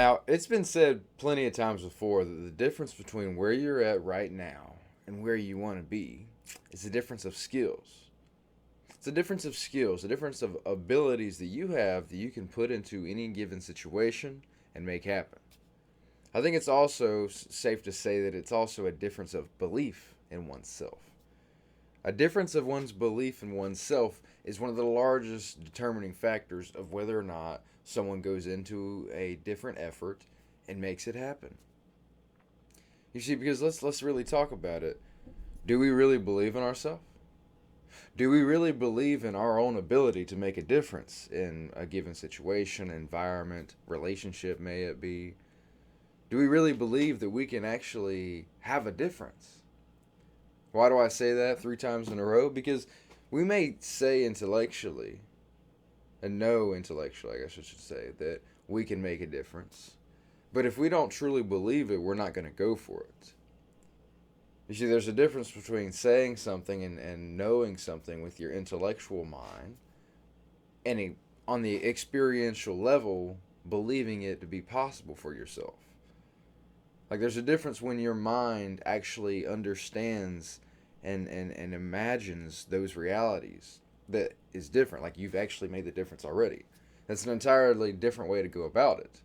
Now, it's been said plenty of times before that the difference between where you're at right now and where you want to be is the difference of skills. It's a difference of skills, a difference of abilities that you have that you can put into any given situation and make happen. I think it's also safe to say that it's also a difference of belief in oneself. A difference of one's belief in oneself is one of the largest determining factors of whether or not someone goes into a different effort and makes it happen. You see, because let's really talk about it. Do we really believe in ourselves? Do we really believe in our own ability to make a difference in a given situation, environment, relationship, may it be? Do we really believe that we can actually have a difference? Why do I say that 3 times in a row? Because we may say intellectually, and know intellectually, I guess I should say, that we can make a difference. But if we don't truly believe it, we're not going to go for it. You see, there's a difference between saying something and knowing something with your intellectual mind and on the experiential level, believing it to be possible for yourself. Like, there's a difference when your mind actually understands and imagines those realities that is different. Like, you've actually made the difference already. That's an entirely different way to go about it.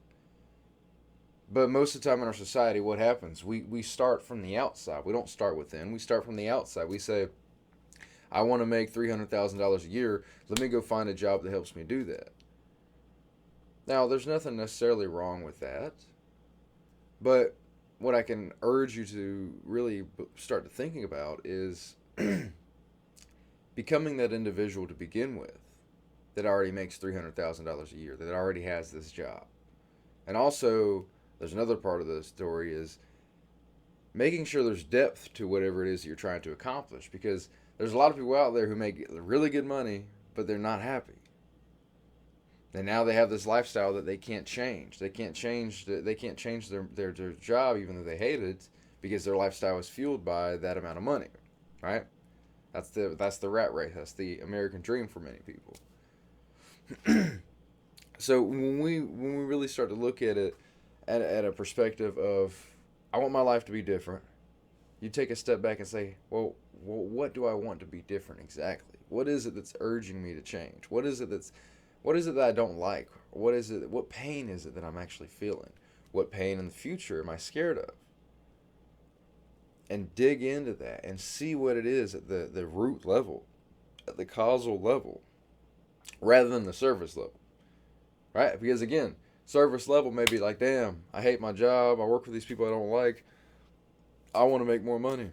But most of the time in our society, what happens? We start from the outside. We don't start within. We start from the outside. We say, I want to make $300,000 a year. Let me go find a job that helps me do that. Now, there's nothing necessarily wrong with that. But what I can urge you to really start thinking about is becoming that individual to begin with that already makes $300,000 a year, that already has this job. And also, there's another part of the story is making sure there's depth to whatever it is that you're trying to accomplish, because there's a lot of people out there who make really good money, but they're not happy. And now they have this lifestyle that they can't change. They can't change. They can't change their job even though they hate it, because their lifestyle is fueled by that amount of money, right? That's the rat race. That's the American dream for many people. So when we really start to look at it at a perspective of, I want my life to be different, you take a step back and say, well, what do I want to be different exactly? What is it that's urging me to change? What is it that I don't like? What pain is it that I'm actually feeling? What pain in the future am I scared of? And dig into that and see what it is at the root level, at the causal level, rather than the surface level. Right? Because again, surface level may be like, damn, I hate my job, I work with these people I don't like, I want to make more money.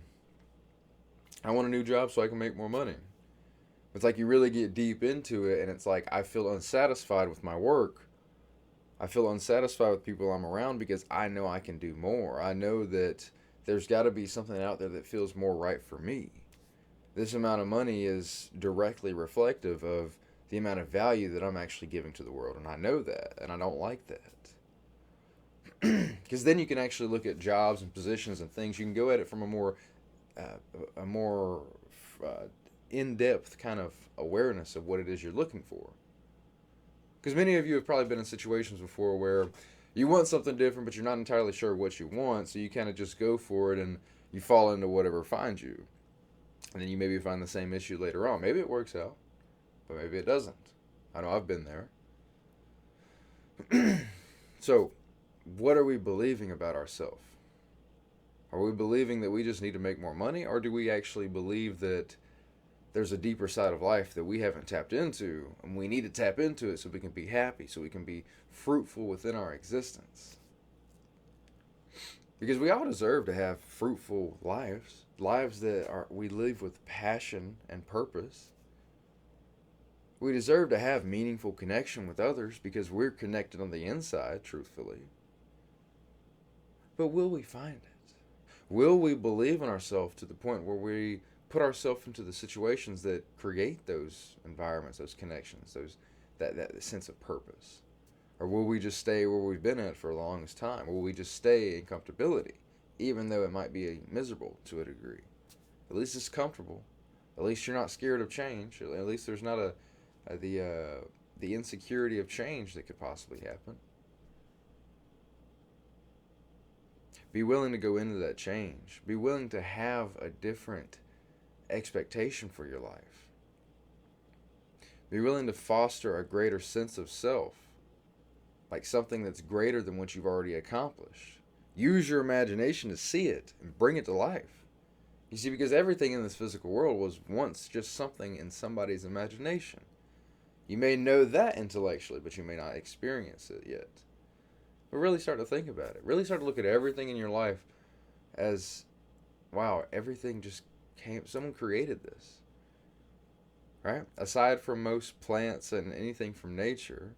I want a new job so I can make more money. It's like you really get deep into it, and it's like, I feel unsatisfied with my work. I feel unsatisfied with people I'm around because I know I can do more. I know that there's got to be something out there that feels more right for me. This amount of money is directly reflective of the amount of value that I'm actually giving to the world, and I know that, and I don't like that. Because then you can actually look at jobs and positions and things. You can go at it from a more in-depth kind of awareness of what it is you're looking for. Because many of you have probably been in situations before where you want something different, but you're not entirely sure what you want, so you kind of just go for it and you fall into whatever finds you. And then you maybe find the same issue later on. Maybe it works out, but maybe it doesn't. I know I've been there. So, what are we believing about ourselves? Are we believing that we just need to make more money, or do we actually believe that there's a deeper side of life that we haven't tapped into, and we need to tap into it so we can be happy, so we can be fruitful within our existence? Because we all deserve to have fruitful lives that we live with passion and purpose. We deserve to have meaningful connection with others because we're connected on the inside, truthfully. But will we find it? Will we believe in ourselves to the point where we put ourselves into the situations that create those environments, those connections, that sense of purpose? Or will we just stay where we've been at for the longest time? Will we just stay in comfortability, even though it might be miserable to a degree? At least it's comfortable. At least you're not scared of change. At least there's not the insecurity of change that could possibly happen. Be willing to go into that change. Be willing to have a different expectation for your life. Be willing to foster a greater sense of self, like something that's greater than what you've already accomplished. Use your imagination to see it and bring it to life. You see, because everything in this physical world was once just something in somebody's imagination. You may know that intellectually, but you may not experience it yet. But really start to think about it. Really start to look at everything in your life as, wow, everything just came, someone created this. Right? Aside from most plants and anything from nature,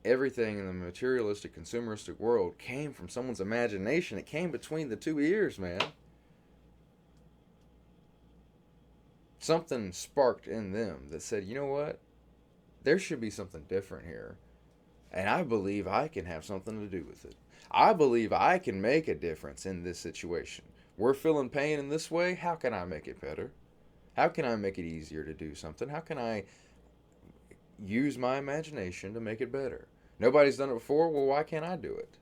everything in the materialistic, consumeristic world came from someone's imagination. It came between the two ears, man. Something sparked in them that said, you know what? There should be something different here. And I believe I can have something to do with it. I believe I can make a difference in this situation. We're feeling pain in this way. How can I make it better? How can I make it easier to do something? How can I use my imagination to make it better? Nobody's done it before. Well, why can't I do it?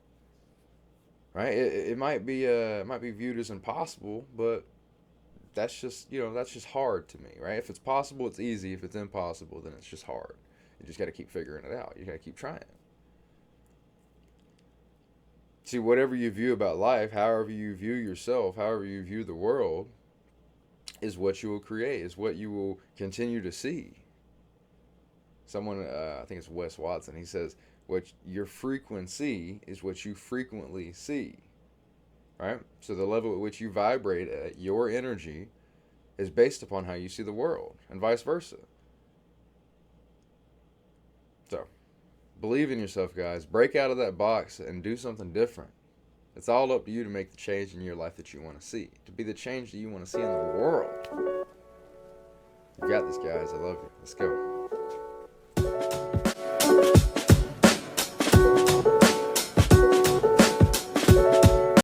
Right? It might be viewed as impossible, but that's just hard to me, right? If it's possible, it's easy. If it's impossible, then it's just hard. You just got to keep figuring it out. You got to keep trying. See, whatever you view about life, however you view yourself, however you view the world, is what you will create, is what you will continue to see. Someone, I think it's Wes Watson, he says, what your frequency is what you frequently see. Right? So the level at which you vibrate at, your energy, is based upon how you see the world, and vice versa. So, believe in yourself, guys. Break out of that box and do something different. It's all up to you to make the change in your life that you want to see, to be the change that you want to see in the world. You got this, guys. I love you. Let's go.